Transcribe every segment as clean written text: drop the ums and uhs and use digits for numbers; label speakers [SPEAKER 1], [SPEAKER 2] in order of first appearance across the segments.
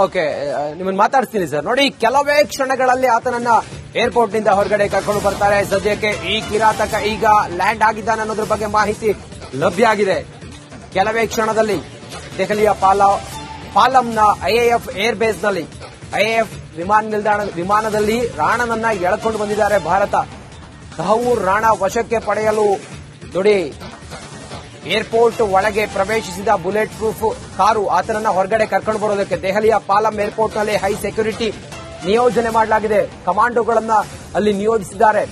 [SPEAKER 1] Okay, ನಿಮ್ಮನ್ನು ಮಾತಾಡ್ತೀನಿ sir. ನೋಡಿ, ಕೆಲವೇ ಕ್ಷಣಗಳಲ್ಲಿ ಆತನನ್ನ ಏರ್ಪೋರ್ಟ್ ನಿಂದ ಹೊರಗಡೆ ಕರ್ಕೊಂಡು ಬರ್ತಾರೆ. ಸದ್ಯಕ್ಕೆ ಈ ಕಿರಾತಕ ಈಗ ಲ್ಯಾಂಡ್ ಆಗಿದ್ದಾನೆ ಅನ್ನೋದ್ರ ಬಗ್ಗೆ ಮಾಹಿತಿ ಲಭ್ಯ ಆಗಿದೆ. ಕೆಲವೇ ಕ್ಷಣದಲ್ಲಿ ದೆಹಲಿಯ ಪಾಲಂನ ಐಎಎಫ್ ಏರ್ ಬೇಸ್ ನಲ್ಲಿ ಐಎಎಫ್ ವಿಮಾನದಲ್ಲಿ ರಾಣನನ್ನ ಎಳ್ಕೊಂಡು ಬಂದಿದ್ದಾರೆ ಭಾರತ. ತಹವೂರ್ ರಾಣಾ ವಶಕ್ಕೆ ಪಡೆಯಲು ನೋಡಿ, ಏರ್ಪೋರ್ಟ್ ಒಳಗೆ ಪ್ರವೇಶಿಸಿದ ಬುಲೆಟ್ ಪ್ರೂಫ್ ಕಾರು ಆತನನ್ನ ಹೊರಗಡೆ ಕರ್ಕೊಂಡು ಬರೋದಕ್ಕೆ ದೆಹಲಿಯ ಪಾಲಂ ಏರ್ಪೋರ್ಟ್ ನಲ್ಲಿ ಹೈ ಸೆಕ್ಯೂರಿಟಿ ನಿಯೋಜನೆ ಮಾಡಲಾಗಿದೆ. ಕಮಾಂಡೋಗಳನ್ನ ಅಲ್ಲಿ ನಿಯೋಜಿಸಿದ್ದಾರೆ.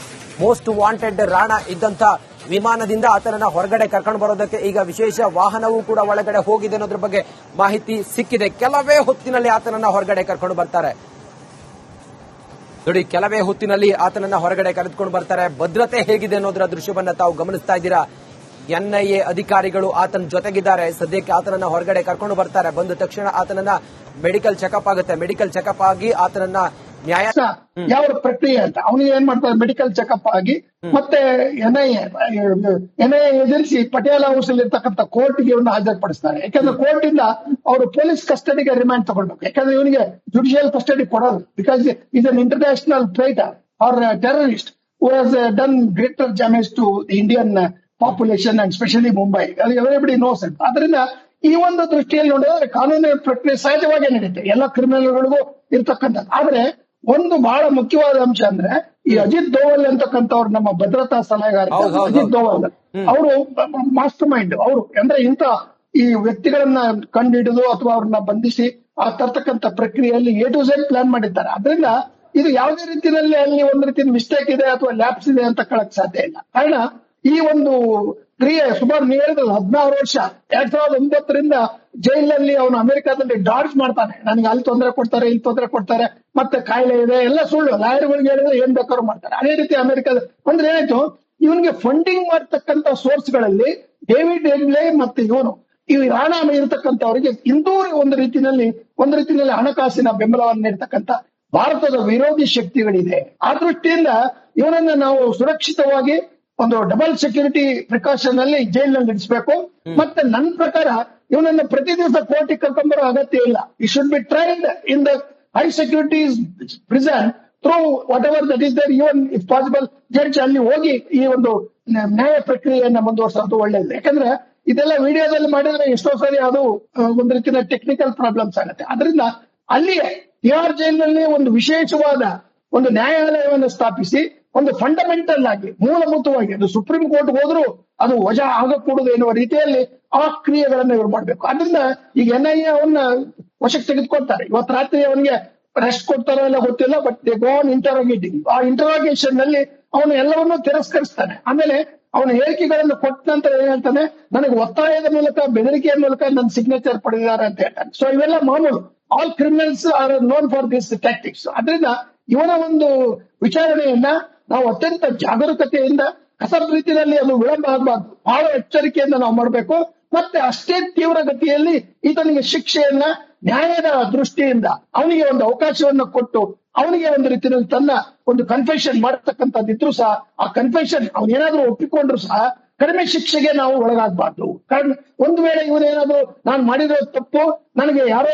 [SPEAKER 1] ಮೋಸ್ಟ್ ವಾಂಟೆಡ್ ರಾಣಾ ಇದ್ದಂತ ವಿಮಾನದಿಂದ ಆತನನ್ನ ಹೊರಗಡೆ ಕರ್ಕೊಂಡು ಬರೋದಕ್ಕೆ ಈಗ ವಿಶೇಷ ವಾಹನವೂ ಕೂಡ ಒಳಗಡೆ ಹೋಗಿದೆ ಅನ್ನೋದ್ರ ಬಗ್ಗೆ ಮಾಹಿತಿ ಸಿಕ್ಕಿದೆ. ಕೆಲವೇ ಹೊತ್ತಿನಲ್ಲಿ ಆತನನ್ನ ಹೊರಗಡೆ ಕರ್ಕೊಂಡು ಬರ್ತಾರೆ. ನೋಡಿ, ಕೆಲವೇ ಹೊತ್ತಿನಲ್ಲಿ ಆತನನ್ನ ಹೊರಗಡೆ ಕರೆದುಕೊಂಡು ಬರ್ತಾರೆ. ಭದ್ರತೆ ಹೇಗಿದೆ ಅನ್ನೋದರ ದೃಶ್ಯವನ್ನ ತಾವು ಗಮನಿಸ್ತಾ ಇದ್ದೀರಾ. ಎನ್ಐಎ ಅಧಿಕಾರಿಗಳು ಆತನ ಜೊತೆಗಿದ್ದಾರೆ. ಸದ್ಯಕ್ಕೆ ಆತನನ್ನ ಹೊರಗಡೆ ಕರ್ಕೊಂಡು ಬರ್ತಾರೆ. ಬಂದ ತಕ್ಷಣ ಆತನನ್ನ ಮೆಡಿಕಲ್ ಚೆಕಪ್ ಆಗುತ್ತೆ. ಮೆಡಿಕಲ್ ಚೆಕಪ್ ಆಗಿ ಆತನನ್ನ ನ್ಯಾಯ
[SPEAKER 2] ಯಾವ ಪ್ರಕ್ರಿಯೆ ಅಂತ ಅವನಿಗೆ ಏನ್ ಮಾಡ್ತಾರೆ, ಮೆಡಿಕಲ್ ಚೆಕಪ್ ಆಗಿ ಮತ್ತೆ ಎನ್ಐಎ ಏಜೆನ್ಸಿ ಪಟಿಯಾಲ ಹೌಸ್ ಅಲ್ಲಿ ಇರ್ತಕ್ಕಂಥ ಕೋರ್ಟ್ಗೆ ಇವನ್ನ ಹಾಜರುಪಡಿಸ್ತಾರೆ. ಯಾಕಂದ್ರೆ ಕೋರ್ಟ್ ಇಂದ ಅವರು ಪೊಲೀಸ್ ಕಸ್ಟಡಿಗೆ ರಿಮಾಂಡ್ ತಗೊಳ್ಬೇಕು. ಯಾಕಂದ್ರೆ ಇವನಿಗೆ ಜುಡಿಷಿಯಲ್ ಕಸ್ಟಡಿ ಕೊಡೋದು. Because is an international traitor or terrorist who has done greater damage to Indian population and specially Mumbai. Everybody knows it. ಅದರಿಂದ ಈ ಒಂದು ದೃಷ್ಟಿಯಲ್ಲಿ ನೋಡಿದ್ರೆ ಕಾನೂನಿನ ಪ್ರಕ್ರಿಯೆ ಸಹಜವಾಗಿ ನಡೀತೆ ಎಲ್ಲ ಕ್ರಿಮಿನಲ್ಗಳಿಗೂ ಇರ್ತಕ್ಕಂಥದ್ದು. ಆದ್ರೆ ಒಂದು ಬಹಳ ಮುಖ್ಯವಾದ ಅಂಶ ಅಂದ್ರೆ ಈ ಅಜಿತ್ ದೋವಲ್ ಅಂತಕ್ಕಂಥವ್ರು ನಮ್ಮ ಭದ್ರತಾ ಸಲಹೆಗಾರ ಅಜಿತ್ ದೋವಲ್ ಅವರು ಮಾಸ್ಟರ್ ಮೈಂಡ್. ಅವರು ಅಂದ್ರೆ ಇಂಥ ಈ ವ್ಯಕ್ತಿಗಳನ್ನ ಕಂಡುಹಿಡಿದು ಅಥವಾ ಅವ್ರನ್ನ ಬಂಧಿಸಿ ಆ ತರ್ತಕ್ಕಂಥ ಪ್ರಕ್ರಿಯೆಯಲ್ಲಿ A to Z ಪ್ಲಾನ್ ಮಾಡಿದ್ದಾರೆ. ಅದರಿಂದ ಇದು ಯಾವುದೇ ರೀತಿಯಲ್ಲಿ ಅಲ್ಲಿ ಒಂದು ರೀತಿಯ ಮಿಸ್ಟೇಕ್ ಇದೆ ಅಥವಾ ಲ್ಯಾಪ್ಸ್ ಇದೆ ಅಂತ ಕಳಕ್ ಸಾಧ್ಯ ಇಲ್ಲ. ಕಾರಣ ಈ ಒಂದು ಕ್ರಿಯೆ ಸುಮಾರು ನೀವು ಹೇಳಿದ್ರಲ್ಲ 16 ವರ್ಷ 2009ರಿಂದ ಜೈಲಿನಲ್ಲಿ ಅವನು ಅಮೆರಿಕಾದಲ್ಲಿ ಡಾಡ್ಜ್ ಮಾಡ್ತಾನೆ. ನನಗೆ ಅಲ್ಲಿ ತೊಂದರೆ ಕೊಡ್ತಾರೆ, ಇಲ್ಲಿ ತೊಂದರೆ ಕೊಡ್ತಾರೆ, ಮತ್ತೆ ಕಾಯಿಲೆ ಇದೆ, ಎಲ್ಲ ಸುಳ್ಳು. ಲಾಯರ್ಗಳಿಗೆ ಹೇಳಿದ್ರೆ ಏನ್ ಬೇಕಾದ್ರೂ ಮಾಡ್ತಾರೆ. ಅದೇ ರೀತಿ ಅಮೆರಿಕದ ಅಂದ್ರೆ ಏನಾಯ್ತು, ಇವನಿಗೆ ಫಂಡಿಂಗ್ ಮಾಡ್ತಕ್ಕಂಥ ಸೋರ್ಸ್ಗಳಲ್ಲಿ ಡೇವಿಡ್ ಹೆಡ್ಲೆ ಮತ್ತೆ ಇವನು ಈ ರಾಣಾ ಇರತಕ್ಕಂಥವರಿಗೆ ಇಂದೂ ಒಂದು ರೀತಿಯಲ್ಲಿ ಹಣಕಾಸಿನ ಬೆಂಬಲವನ್ನು ನೀಡತಕ್ಕಂಥ ಭಾರತದ ವಿರೋಧಿ ಶಕ್ತಿಗಳಿದೆ. ಆ ದೃಷ್ಟಿಯಿಂದ ಇವನನ್ನ ನಾವು ಸುರಕ್ಷಿತವಾಗಿ ಒಂದು ಡಬಲ್ ಸೆಕ್ಯೂರಿಟಿ ಪ್ರಿಕಾಷನ್ ಅಲ್ಲಿ ಜೈಲಿನಲ್ಲಿ ಇಡಿಸಬೇಕು. ಮತ್ತೆ ನನ್ನ ಪ್ರಕಾರ ಇವನನ್ನ ಪ್ರತಿ ದಿವಸ ಕೋರ್ಟಿಗೆ ಕರ್ಕೊಂಡ್ಬರೋ ಅಗತ್ಯ ಇಲ್ಲ. ಈ should be trialled in the high security prison through whatever that is there. Even if possible judge ಅಲ್ಲಿ ಹೋಗಿ ಈ ಒಂದು ನ್ಯಾಯ ಪ್ರಕ್ರಿಯೆಯನ್ನ ಮುಂದುವರಿಸೋದು ಒಳ್ಳೇದು. ಯಾಕಂದ್ರೆ ಇದೆಲ್ಲ ವಿಡಿಯೋದಲ್ಲಿ ಮಾಡಿದ್ರೆ ಎಷ್ಟೋ ಸರಿ ಅದು ಒಂದು ರೀತಿಯ ಟೆಕ್ನಿಕಲ್ ಪ್ರಾಬ್ಲಮ್ಸ್ ಆಗುತ್ತೆ. ಅದರಿಂದ ಅಲ್ಲಿಯೇ ತಿಹಾರ್ ಜೈಲಿನಲ್ಲಿ ಒಂದು ವಿಶೇಷವಾದ ಒಂದು ನ್ಯಾಯಾಲಯವನ್ನು ಸ್ಥಾಪಿಸಿ ಒಂದು ಫಂಡಮೆಂಟಲ್ ಆಗಿ ಮೂಲಭೂತವಾಗಿ ಅದು ಸುಪ್ರೀಂ ಕೋರ್ಟ್ ಹೋದ್ರೂ ಅದು ವಜಾ ಆಗಕೂಡದು ಎನ್ನುವ ರೀತಿಯಲ್ಲಿ ಆ ಕ್ರಿಯೆಗಳನ್ನು ಇವರು ಮಾಡಬೇಕು. ಅದರಿಂದ ಈಗ ಎನ್ಐಎ ಅವನ್ನ ವಶಕ್ಕೆ ತೆಗೆದುಕೊಳ್ತಾರೆ. ಇವತ್ತು ರಾತ್ರಿ ಅವನಿಗೆ ರೆಸ್ಟ್ ಕೊಡ್ತಾರೋ ಎಲ್ಲ ಗೊತ್ತಿಲ್ಲ, ಬಟ್ ದೇ ಗೋ ಆನ್ ಇಂಟರೋಗೇಟಿಂಗ್. ಆ ಇಂಟರೋಗೇಷನ್ ನಲ್ಲಿ ಅವನು ಎಲ್ಲವನ್ನೂ ತಿರಸ್ಕರಿಸ್ತಾನೆ. ಆಮೇಲೆ ಅವನ ಹೇಳಿಕೆಗಳನ್ನು ಕೊಟ್ಟ ನಂತರ ಏನ್ ಹೇಳ್ತಾನೆ, ನನಗೆ ಒತ್ತಾಯದ ಮೂಲಕ ಬೆದರಿಕೆಯ ಮೂಲಕ ನನ್ನ ಸಿಗ್ನೇಚರ್ ಪಡೆದಿದ್ದಾರೆ ಅಂತ ಹೇಳ್ತಾನೆ. ಸೊ ಇವೆಲ್ಲ ಮಾಮೂಲು. All criminals R known for this tactics. ಅದರಿಂದ ಇವನ ಒಂದು ವಿಚಾರಣೆಯನ್ನ ನಾವು ಅತ್ಯಂತ ಜಾಗರೂಕತೆಯಿಂದ ಕಸಬ್ ರೀತಿಯಲ್ಲಿ ಅದು ವಿಳಂಬ ಆಗಬಾರ್ದು. ಬಹಳ ಎಚ್ಚರಿಕೆಯಿಂದ ನಾವು ಮಾಡಬೇಕು. ಮತ್ತೆ ಅಷ್ಟೇ ತೀವ್ರಗತಿಯಲ್ಲಿ ಈತನಿಗೆ ಶಿಕ್ಷೆಯನ್ನ ನ್ಯಾಯದ ದೃಷ್ಟಿಯಿಂದ ಅವನಿಗೆ ಒಂದು ಅವಕಾಶವನ್ನ ಕೊಟ್ಟು ಅವನಿಗೆ ಒಂದು ರೀತಿಯಲ್ಲಿ ತನ್ನ ಒಂದು ಕನ್ಫೆಷನ್ ಮಾಡತಕ್ಕಂಥದ್ದಿದ್ರು ಸಹ ಆ ಕನ್ಫೆಷನ್ ಅವನೇನಾದ್ರೂ ಒಪ್ಪಿಕೊಂಡ್ರು ಸಹ ಕಡಿಮೆ ಶಿಕ್ಷೆಗೆ ನಾವು ಒಳಗಾಗಬಾರ್ದು. ಕಾರಣ ಒಂದು ವೇಳೆ ಇವನೇನಾದ್ರೂ ನಾನು ಮಾಡಿರೋ ತಪ್ಪು, ನನಗೆ ಯಾರೋ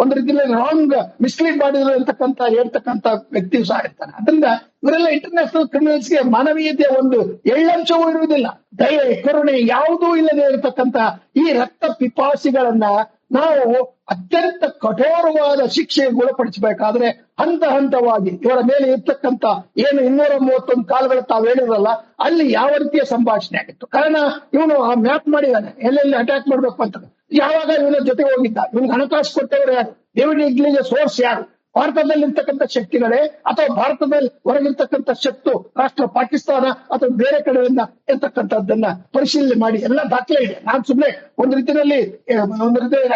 [SPEAKER 2] ಒಂದು ರೀತಿಯಲ್ಲಿ ರಾಂಗ್ ಮಿಸ್ಲೀಡ್ ಮಾಡಿದ್ರು ಅಂತಕ್ಕಂಥ ಹೇಳ್ತಕ್ಕಂಥ ವ್ಯಕ್ತಿಯು ಸಹ ಇರ್ತಾನೆ. ಅದರಿಂದ ಇವರೆಲ್ಲ ಇಂಟರ್ನ್ಯಾಷನಲ್ ಕ್ರಿಮಿನಲ್ಸ್ಗೆ ಮಾನವೀಯತೆಯ ಒಂದು ಎಳ್ಳಂಶವೂ ಇರುವುದಿಲ್ಲ, ದಯೆ ಕರುಣೆ ಯಾವುದೂ ಇಲ್ಲದೆ ಇರತಕ್ಕಂಥ ಈ ರಕ್ತ ಪಿಪಾಸಿಗಳನ್ನ ನಾವು ಅತ್ಯಂತ ಕಠೋರವಾದ ಶಿಕ್ಷೆಗೆ ಗುಣಪಡಿಸಬೇಕಾದ್ರೆ ಹಂತ ಹಂತವಾಗಿ ಇವರ ಮೇಲೆ ಇರ್ತಕ್ಕಂಥ ಏನು 231 ಕಾಲುಗಳು ತಾವು ಹೇಳಿದ್ರಲ್ಲ ಅಲ್ಲಿ ಯಾವ ರೀತಿಯ ಸಂಭಾಷಣೆ ಆಗಿತ್ತು. ಕಾರಣ ಇವನು ಆ ಮ್ಯಾಪ್ ಮಾಡಿದ್ದಾನೆ ಎಲ್ಲೆಲ್ಲಿ ಅಟ್ಯಾಕ್ ಮಾಡ್ಬೇಕು ಅಂತ. ಯಾವಾಗ ಇವನ ಜೊತೆ ಹೋಗಿದ್ದ, ಇವನಿಗೆ ಹಣಕಾಸು ಕೊಟ್ಟವರು ಯಾರು, ಡೇವಿಡ್ ಹೆಡ್ಲಿಗೆ ಸೋರ್ಸ್ ಯಾರು, ಭಾರತದಲ್ಲಿರ್ತಕ್ಕಂಥ ಶಕ್ತಿಗಳೇ ಅಥವಾ ಭಾರತದಲ್ಲಿ ಹೊರಗಿರ್ತಕ್ಕಂಥ ಶಕ್ತು ರಾಷ್ಟ್ರ ಪಾಕಿಸ್ತಾನ ಅಥವಾ ಬೇರೆ ಕಡೆಯಿಂದ ಇರ್ತಕ್ಕಂಥದ್ದನ್ನ ಪರಿಶೀಲನೆ ಮಾಡಿ ಎಲ್ಲ ದಾಖಲೆ ಇದೆ. ನಾನು ಸುಮ್ಮನೆ ಒಂದು ರೀತಿಯಲ್ಲಿ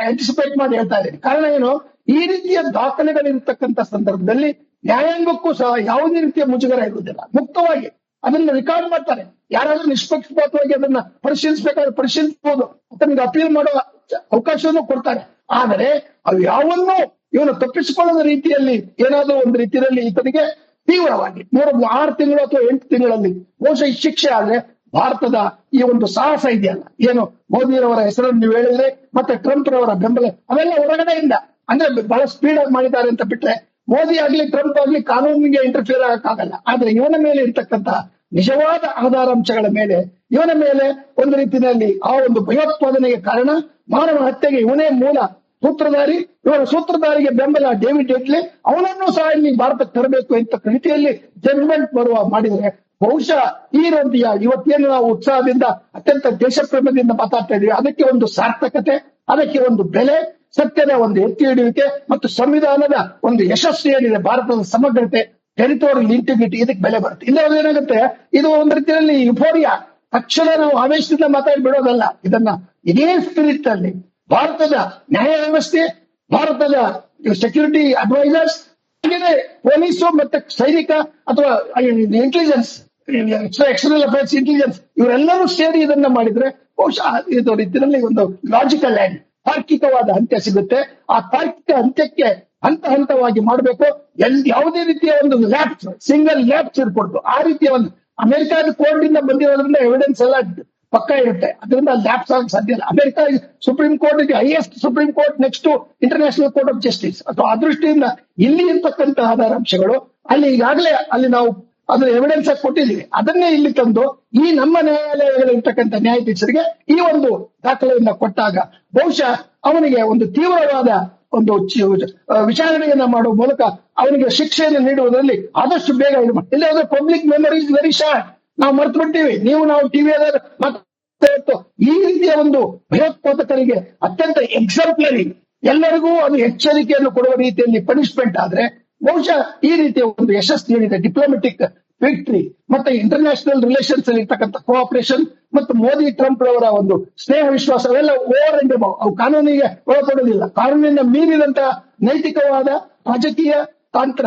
[SPEAKER 2] ಆಂಟಿಸಿಪೇಟ್ ಮಾಡಿ ಹೇಳ್ತಾ ಇದ್ದೀನಿ. ಕಾರಣ ಏನು, ಈ ರೀತಿಯ ದಾಖಲೆಗಳಿರ್ತಕ್ಕಂಥ ಸಂದರ್ಭದಲ್ಲಿ ನ್ಯಾಯಾಂಗಕ್ಕೂ ಸಹ ಯಾವುದೇ ರೀತಿಯ ಮುಜುಗರ ಇರುವುದಿಲ್ಲ. ಮುಕ್ತವಾಗಿ ಅದನ್ನ ರೆಕಾರ್ಡ್ ಮಾಡ್ತಾರೆ. ಯಾರಾದ್ರೂ ನಿಷ್ಪಕ್ಷಪಾತವಾಗಿ ಅದನ್ನ ಪರಿಶೀಲಿಸಬೇಕಾದ್ರೆ ಪರಿಶೀಲಿಸಬಹುದು, ಅದನ್ನ ಅಪೀಲ್ ಮಾಡುವ ಅವಕಾಶವನ್ನು ಕೊಡ್ತಾರೆ. ಆದರೆ ಅವು ಯಾವನ್ನೂ ಇವನು ತಪ್ಪಿಸಿಕೊಳ್ಳದ ರೀತಿಯಲ್ಲಿ ಏನಾದ್ರೂ ಒಂದು ರೀತಿಯಲ್ಲಿ ಈತನಿಗೆ ತೀವ್ರವಾಗಿ 6 ತಿಂಗಳು ಅಥವಾ 8 ತಿಂಗಳಲ್ಲಿ ಬಹುಶಃ ಶಿಕ್ಷೆ ಆದ್ರೆ ಭಾರತದ ಈ ಒಂದು ಸಾಹಸ ಇದೆಯಲ್ಲ, ಏನು ಮೋದಿರವರ ಹೆಸರನ್ನು ನೀವು ಹೇಳಿದ್ರೆ ಮತ್ತೆ ಟ್ರಂಪ್ ರವರ ಬೆಂಬಲ ಅವೆಲ್ಲ ಹೊರಗಡೆಯಿಂದ ಅಂದ್ರೆ ಬಹಳ ಸ್ಪೀಡ್ ಆಗಿ ಮಾಡಿದ್ದಾರೆ ಅಂತ ಬಿಟ್ರೆ, ಮೋದಿ ಆಗ್ಲಿ ಟ್ರಂಪ್ ಆಗ್ಲಿ ಕಾನೂನಿಗೆ ಇಂಟರ್ಫಿಯರ್ ಆಗಕ್ಕಾಗಲ್ಲ. ಆದ್ರೆ ಇವನ ಮೇಲೆ ಇರ್ತಕ್ಕಂಥ ನಿಜವಾದ ಆಧಾರಾಂಶಗಳ ಮೇಲೆ, ಇವನ ಮೇಲೆ ಒಂದು ರೀತಿಯಲ್ಲಿ ಆ ಒಂದು ಭಯೋತ್ಪಾದನೆಗೆ ಕಾರಣ, ಮಾನವ ಹತ್ಯೆಗೆ ಇವನೇ ಮೂಲ ಸೂತ್ರಧಾರಿ. ಇವರ ಸೂತ್ರಧಾರಿಗೆ ಬೆಂಬಲ ಡೇವಿಡ್ ಹೆಡ್ಲಿ, ಅವನನ್ನು ಸಹ ಇಲ್ಲಿ ಭಾರತಕ್ಕೆ ತರಬೇಕು ಅಂತ ರೀತಿಯಲ್ಲಿ ಜಡ್ಜ್ಮೆಂಟ್ ಮಾಡಿದ್ರೆ ಬಹುಶಃ ಈ ರೀತಿಯ ಇವತ್ತೇನು ನಾವು ಉತ್ಸಾಹದಿಂದ ಅತ್ಯಂತ ದೇಶಪ್ರೇಮದಿಂದ ಮಾತಾಡ್ತಾ ಇದೀವಿ, ಅದಕ್ಕೆ ಒಂದು ಸಾರ್ಥಕತೆ, ಅದಕ್ಕೆ ಒಂದು ಬೆಲೆ, ಸತ್ಯದ ಒಂದು ಎತ್ತಿ ಹಿಡಿಯುವಿಕೆ ಮತ್ತು ಸಂವಿಧಾನದ ಒಂದು ಯಶಸ್ಸು ಏನಿದೆ, ಭಾರತದ ಸಮಗ್ರತೆ, ಟೆರಿಟೋರಿಯಲ್ ಇಂಟಿಗ್ರಿಟಿ, ಇದಕ್ಕೆ ಬೆಲೆ ಬರುತ್ತೆ. ಇಲ್ಲ ಏನಾಗುತ್ತೆ, ಇದು ಒಂದು ರೀತಿಯಲ್ಲಿ ಯುಫೋರಿಯಾ, ತಕ್ಷಣ ನಾವು ಆವೇಶದಿಂದ ಮಾತಾಡಿ ಬಿಡೋದಲ್ಲ. ಇದನ್ನ ಇದೇ ಸ್ಪಿರಿಟ್ ಅಲ್ಲಿ ಭಾರತದ ನ್ಯಾಯ ವ್ಯವಸ್ಥೆ, ಭಾರತದ ಸೆಕ್ಯೂರಿಟಿ ಅಡ್ವೈಸರ್ಸ್, ಹಾಗೆಯೇ ಪೊಲೀಸು ಮತ್ತೆ ಸೈನಿಕ ಅಥವಾ ಇಂಟೆಲಿಜೆನ್ಸ್, ಎಕ್ಸ್ಟರ್ನಲ್ ಅಫೇರ್ಸ್ ಇಂಟೆಲಿಜೆನ್ಸ್, ಇವರೆಲ್ಲರೂ ಸೇರಿ ಇದನ್ನ ಮಾಡಿದ್ರೆ ಬಹುಶಃ ಇದು ರೀತಿಯಲ್ಲಿ ಒಂದು ಲಾಜಿಕಲ್ ಅಂಡ್ ತಾರ್ಕಿಕವಾದ ಅಂತ್ಯ ಸಿಗುತ್ತೆ. ಆ ತಾರ್ಕಿಕ ಅಂತ್ಯಕ್ಕೆ ಹಂತ ಹಂತವಾಗಿ ಮಾಡಬೇಕು. ಯಾವುದೇ ರೀತಿಯ ಒಂದು ಲ್ಯಾಪ್ಸ್, ಸಿಂಗಲ್ ಲ್ಯಾಪ್ಸ್ ಇರ್ಕೊಡ್ತು. ಆ ರೀತಿಯ ಒಂದು ಅಮೆರಿಕಾದ ಕೋರ್ಟ್ ಇಂದ ಬಂದಿರೋದ್ರಿಂದ ಎವಿಡೆನ್ಸ್ ಎಲ್ಲ ಪಕ್ಕ ಇರುತ್ತೆ, ಅದರಿಂದ ಲ್ಯಾಪ್ಸ್ ಆಗಕ್ಕೆ ಸಾಧ್ಯ ಇಲ್ಲ. ಅಮೆರಿಕ ಸುಪ್ರೀಂ ಕೋರ್ಟ್ ಇದೆ, highest supreme court, next international court of justice. ಅಥವಾ ಆ ದೃಷ್ಟಿಯಿಂದ ಇಲ್ಲಿ ಇರ್ತಕ್ಕಂಥ ಆಧಾರಾಂಶಗಳು ಅಲ್ಲಿ ಈಗಾಗಲೇ ಅಲ್ಲಿ ನಾವು ಅದರ ಎವಿಡೆನ್ಸ್ ಆಗಿ ಕೊಟ್ಟಿದ್ದೀವಿ. ಅದನ್ನೇ ಇಲ್ಲಿ ತಂದು ಈ ನಮ್ಮ ನ್ಯಾಯಾಲಯಗಳಿರ್ತಕ್ಕಂಥ ನ್ಯಾಯಾಧೀಶರಿಗೆ ಈ ಒಂದು ದಾಖಲೆಯನ್ನ ಕೊಟ್ಟಾಗ ಬಹುಶಃ ಅವನಿಗೆ ಒಂದು ತೀವ್ರವಾದ ಒಂದು ವಿಚಾರಣೆಯನ್ನ ಮಾಡುವ ಮೂಲಕ ಅವನಿಗೆ ಶಿಕ್ಷೆಯನ್ನು ನೀಡುವುದರಲ್ಲಿ ಆದಷ್ಟು ಬೇಗ ಇದು ಮಾಡಿ. ಇಲ್ಲದ್ರೆ public memory is very short. ನಾವು ಮರ್ತು ಬಿಡ್ತೀವಿ. ನಾವು ಟಿವಿಯಲ್ಲಿ ಈ ರೀತಿಯ ಒಂದು ಭಯೋತ್ಪಾದಕರಿಗೆ ಅತ್ಯಂತ ಎಕ್ಸಾಂಪ್ಲರಿ, ಎಲ್ಲರಿಗೂ ಅದು ಎಚ್ಚರಿಕೆಯನ್ನು ಕೊಡುವ ರೀತಿಯಲ್ಲಿ ಪನಿಷ್ಮೆಂಟ್ ಆದ್ರೆ ಬಹುಶಃ ಈ ರೀತಿಯ ಒಂದು ಯಶಸ್ಸು ಏನಿದೆ, ಡಿಪ್ಲೊಮೆಟಿಕ್ ವಿಕ್ಟ್ರಿ ಮತ್ತೆ ಇಂಟರ್ನ್ಯಾಷನಲ್ ರಿಲೇಷನ್ಸ್ ಅಲ್ಲಿ ಇರ್ತಕ್ಕಂಥ ಕೋಆಪರೇಷನ್ ಮತ್ತು ಮೋದಿ ಟ್ರಂಪ್ ಅವರ ಒಂದು ಸ್ನೇಹ ವಿಶ್ವಾಸ ಅವೆಲ್ಲ ಓವರ್ ಅಂಡ್ ಅಬೌವ್, ಅವು ಕಾನೂನಿಗೆ ಒಳಪಡೋದಿಲ್ಲ. ಕಾನೂನಿನ ಮೀರಿದಂತಹ ನೈತಿಕವಾದ, ರಾಜಕೀಯ,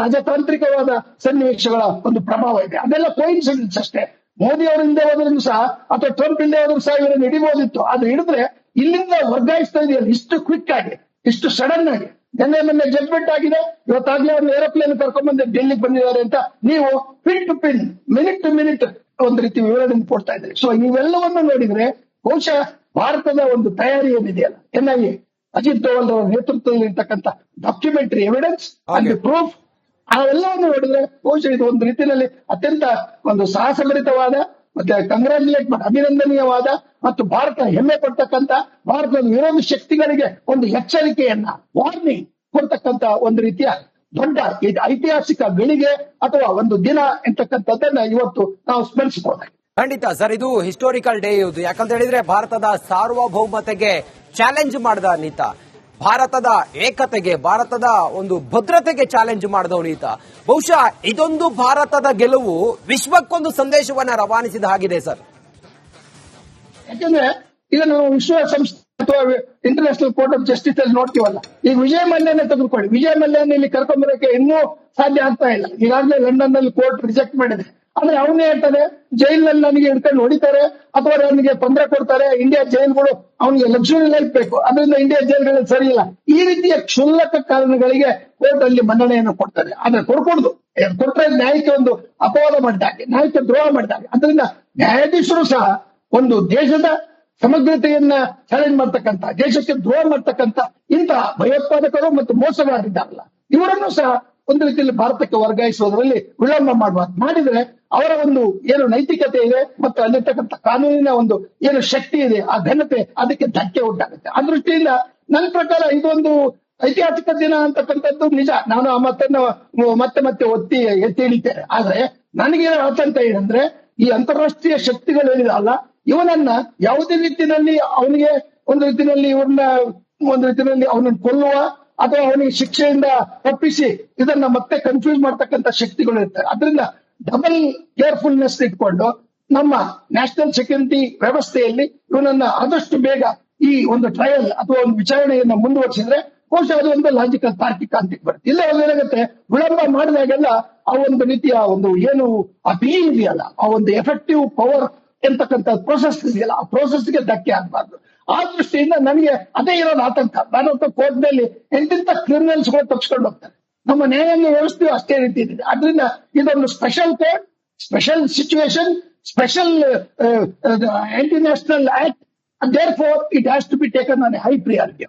[SPEAKER 2] ರಾಜತಾಂತ್ರಿಕವಾದ ಸನ್ನಿವೇಶಗಳ ಒಂದು ಪ್ರಭಾವ ಇದೆ. ಅದೆಲ್ಲ ಕೋಇನ್ಸಿಡೆನ್ಸ್ ಅಷ್ಟೇ. ಮೋದಿ ಅವರು ಹಿಂದೆ ಹೋದ್ರೂ ಸಹ ಅಥವಾ ಟ್ರಂಪ್ ಹಿಂದೆ ಹೋದ್ರೂ ಸಹ ಇವರನ್ನು ಹಿಡಿಬಹುದಿತ್ತು. ಆದ್ರೆ ಹಿಡಿದ್ರೆ ಇಲ್ಲಿಂದ ವರ್ಗಾಯಿಸ್ತಾ ಇದೆಯಲ್ಲ ಇಷ್ಟು ಕ್ವಿಕ್ ಆಗಿ, ಇಷ್ಟು ಸಡನ್ ಆಗಿ. ಮೊನ್ನೆ ಜಡ್ಜ್ಮೆಂಟ್ ಆಗಿದೆ. ಇವತ್ತಾಗ್ಲೇ ಒಂದು ಏರೋಪ್ಲೇನ್ ಕರ್ಕೊಂಡ್ಬಂದು ಡೆಲ್ಲಿಗೆ ಬಂದಿದ್ದಾರೆ ಅಂತ ನೀವು pin to pin, minute to minute ಒಂದು ರೀತಿ ವಿವರಣೆ ಕೊಡ್ತಾ ಇದ್ದಾರೆ. ಸೊ ಇವೆಲ್ಲವನ್ನು ನೋಡಿದ್ರೆ ಬಹುಶಃ ಭಾರತದ ಒಂದು ತಯಾರಿ ಏನಿದೆಯಲ್ಲ, NIA ಅಜಿತ್ ದೋವಲ್ ಅವರ ನೇತೃತ್ವದಲ್ಲಿ ಇರ್ತಕ್ಕಂಥ ಡಾಕ್ಯುಮೆಂಟರಿ ಎವಿಡೆನ್ಸ್ ಅಂಡ್ ಪ್ರೂಫ್, ಅವೆಲ್ಲವನ್ನು ನೋಡಿದ್ರೆ ಬಹುಶಃ ಇದು ಒಂದು ರೀತಿಯಲ್ಲಿ ಅತ್ಯಂತ ಒಂದು ಸಾಹಸಭರಿತವಾದ ಮತ್ತೆ ಕಂಗ್ರಾಚುಲೇಟ್ ಅಭಿನಂದನೀಯವಾದ ಮತ್ತು ಭಾರತ ಹೆಮ್ಮೆ ಪಡ್ತಕ್ಕಂಥ, ಭಾರತದ ವಿರೋಧಿ ಶಕ್ತಿಗಳಿಗೆ ಒಂದು ಎಚ್ಚರಿಕೆಯನ್ನ, ವಾರ್ನಿಂಗ್ ಕೊಡ್ತಕ್ಕಂಥ ಒಂದು ರೀತಿಯ ದೊಡ್ಡ ಐತಿಹಾಸಿಕ ಗಳಿಗೆ ಅಥವಾ ಒಂದು ದಿನ ಎಂತಕ್ಕಂಥದ್ದನ್ನ ಇವತ್ತು ನಾವು ಸ್ಮರಿಸಬಹುದಾಗಿದೆ.
[SPEAKER 1] ಖಂಡಿತ ಸರ್, ಇದು ಹಿಸ್ಟೋರಿಕಲ್ ಡೇ. ಇದು ಯಾಕಂತ ಹೇಳಿದ್ರೆ ಭಾರತದ ಸಾರ್ವಭೌಮತೆಗೆ ಚಾಲೆಂಜ್ ಮಾಡಿದ ನೀತ, ಭಾರತದ ಏಕತೆಗೆ, ಭಾರತದ ಒಂದು ಭದ್ರತೆಗೆ ಚಾಲೆಂಜ್ ಮಾಡಿದವನು ಈತ. ಬಹುಶಃ ಇದೊಂದು ಭಾರತದ ಗೆಲುವು ವಿಶ್ವಕ್ಕೊಂದು ಸಂದೇಶವನ್ನ ರವಾನಿಸಿದ ಹಾಗಿದೆ ಸರ್.
[SPEAKER 2] ಯಾಕಂದ್ರೆ ಈಗ ನಾವು ವಿಶ್ವಸಂಸ್ಥೆ ಅಥವಾ ಇಂಟರ್ನ್ಯಾಷನಲ್ ಕೋರ್ಟ್ ಆಫ್ ಜಸ್ಟಿಸ್ ಅಲ್ಲಿ ನೋಡ್ತೀವಲ್ಲ, ಈಗ ವಿಜಯ ಮಲ್ಯನೇ ತೆಗೆದುಕೊಳ್ಳಿ. ವಿಜಯ ಮಲ್ಯನ ಇಲ್ಲಿ ಕರ್ಕೊಂಡ್ಬರಕ್ಕೆ ಇನ್ನೂ ಸಾಧ್ಯ ಆಗ್ತಾ ಇಲ್ಲ. ಈಗಾಗಲೇ ಲಂಡನ್ ನಲ್ಲಿ ಕೋರ್ಟ್ ರಿಜೆಕ್ಟ್ ಮಾಡಿದೆ. ಆದ್ರೆ ಅವನೇ ಹೇಳ್ತಾನೆ ಜೈಲಿನಲ್ಲಿ ನನಗೆ ಹಿಡ್ಕೊಂಡು ಹೊಡಿತಾರೆ ಅಥವಾ ನನಗೆ ತೊಂದರೆ ಕೊಡ್ತಾರೆ, ಇಂಡಿಯಾ ಜೈಲ್ಗಳು ಅವನಿಗೆ ಲಕ್ಸುರಿ ಲೈಫ್ ಬೇಕು, ಅದರಿಂದ ಇಂಡಿಯಾ ಜೈಲ್ಗಳು ಸರಿ ಇಲ್ಲ. ಈ ರೀತಿಯ ಕ್ಷುಲ್ಲಕ ಕಾರಣಗಳಿಗೆ ಕೋರ್ಟ್ ಅಲ್ಲಿ ಮನ್ನಣೆಯನ್ನು ಕೊಡ್ತಾರೆ. ಆದ್ರೆ ಕೊಡ್ಕೊಡುದು, ಕೊಟ್ಟರೆ ನ್ಯಾಯಕ್ಕೆ ಒಂದು ಅಪವಾದ ಮಾಡಿದಾಗ, ನ್ಯಾಯಕ್ಕೆ ದ್ರೋಹ ಮಾಡಿದಾಗ. ಅದರಿಂದ ನ್ಯಾಯಾಧೀಶರು ಸಹ ಒಂದು ದೇಶದ ಸಮಗ್ರತೆಯನ್ನ ಚಾಲೆಂಜ್ ಮಾಡ್ತಕ್ಕಂಥ, ದೇಶಕ್ಕೆ ದ್ರೋಹ ಮಾಡ್ತಕ್ಕಂಥ ಇಂತಹ ಭಯೋತ್ಪಾದಕರು ಮತ್ತು ಮೋಸಗಾರರಿದ್ದಾರಲ್ಲ, ಇವರನ್ನು ಸಹ ಒಂದು ರೀತಿಯಲ್ಲಿ ಭಾರತಕ್ಕೆ ವರ್ಗಾಯಿಸುವುದರಲ್ಲಿ ವಿಳಂಬ ಮಾಡಬಾರ್ದು. ಮಾಡಿದ್ರೆ ಅವರ ಒಂದು ಏನು ನೈತಿಕತೆ ಇದೆ ಮತ್ತು ಅಲ್ಲಿರ್ತಕ್ಕಂಥ ಕಾನೂನಿನ ಒಂದು ಏನು ಶಕ್ತಿ ಇದೆ, ಆ ಘನತೆ, ಅದಕ್ಕೆ ಧಕ್ಕೆ ಉಂಟಾಗುತ್ತೆ. ಆ ದೃಷ್ಟಿಯಿಂದ ನನ್ನ ಪ್ರಕಾರ ಇದೊಂದು ಐತಿಹಾಸಿಕ ದಿನ ಅಂತಕ್ಕಂಥದ್ದು ನಿಜ. ನಾನು ಆ ಮಾತನ್ನು ಮತ್ತೆ ಎತ್ತಿ ಹಿಡಿತೇನೆ. ಆದ್ರೆ ನನಗೆ ಆತಂಕ ಏನಂದ್ರೆ ಈ ಅಂತಾರಾಷ್ಟ್ರೀಯ ಶಕ್ತಿಗಳೇನಿದಲ್ಲ, ಇವನನ್ನ ಯಾವುದೇ ರೀತಿಯಲ್ಲಿ ಅವನಿಗೆ ಒಂದು ರೀತಿಯಲ್ಲಿ ಅವನನ್ನು ಕೊಲ್ಲುವ ಅಥವಾ ಅವನಿಗೆ ಶಿಕ್ಷೆಯಿಂದ ತಪ್ಪಿಸಿ ಇದನ್ನ ಮತ್ತೆ ಕನ್ಫ್ಯೂಸ್ ಮಾಡ್ತಕ್ಕಂಥ ಶಕ್ತಿಗಳು ಇರ್ತಾರೆ. ಅದರಿಂದ ಡಬಲ್ ಕೇರ್ಫುಲ್ನೆಸ್ ಇಟ್ಕೊಂಡು ನಮ್ಮ ನ್ಯಾಷನಲ್ ಸೆಕ್ಯೂರಿಟಿ ವ್ಯವಸ್ಥೆಯಲ್ಲಿ ಇವನನ್ನ ಆದಷ್ಟು ಬೇಗ ಈ ಒಂದು ಟ್ರಯಲ್ ಅಥವಾ ಒಂದು ವಿಚಾರಣೆಯನ್ನ ಮುಂದುವರಿಸಿದ್ರೆ ಬಹುಶಃ ಅದು ಒಂದು ಲಾಜಿಕಲ್ ತಾರ್ಕಿಕ ಅಂತ ಬರುತ್ತೆ. ಇಲ್ಲ ಏನಾಗುತ್ತೆ, ವಿಳಂಬ ಮಾಡಿದಾಗೆಲ್ಲ ಆ ಒಂದು ರೀತಿಯ ಒಂದು ಏನು ಆ ಬಿಗಿ ಇದೆಯಲ್ಲ, ಆ ಒಂದು ಎಫೆಕ್ಟಿವ್ ಪವರ್ ಎಂತಕ್ಕಂಥ ಪ್ರೋಸೆಸ್ ಇದೆಯಲ್ಲ, ಆ ಪ್ರೋಸೆಸ್ಗೆ ಧಕ್ಕೆ ಆಗಬಾರ್ದು. ಆ ದೃಷ್ಟಿಯಿಂದ ನನಗೆ ಅದೇ ಇರೋದು ಆತಂಕ. ಭಾರತ ಕೋರ್ಟ್ ನಲ್ಲಿ ಎಂತೆಂತ ಕ್ರಿಮಿನಲ್ಸ್ಗಳು ತಪ್ಪಿಸ್ಕೊಂಡು ಹೋಗ್ತಾರೆ. ನಮ್ಮ ನ್ಯಾಯಾಂಗ ವ್ಯವಸ್ಥೆಯು ಅಷ್ಟೇ ರೀತಿ ಇದೆ. ಅದರಿಂದ ಇದೊಂದು special court, special situation, special aunty national act, and therefore it has to be taken on a high priority.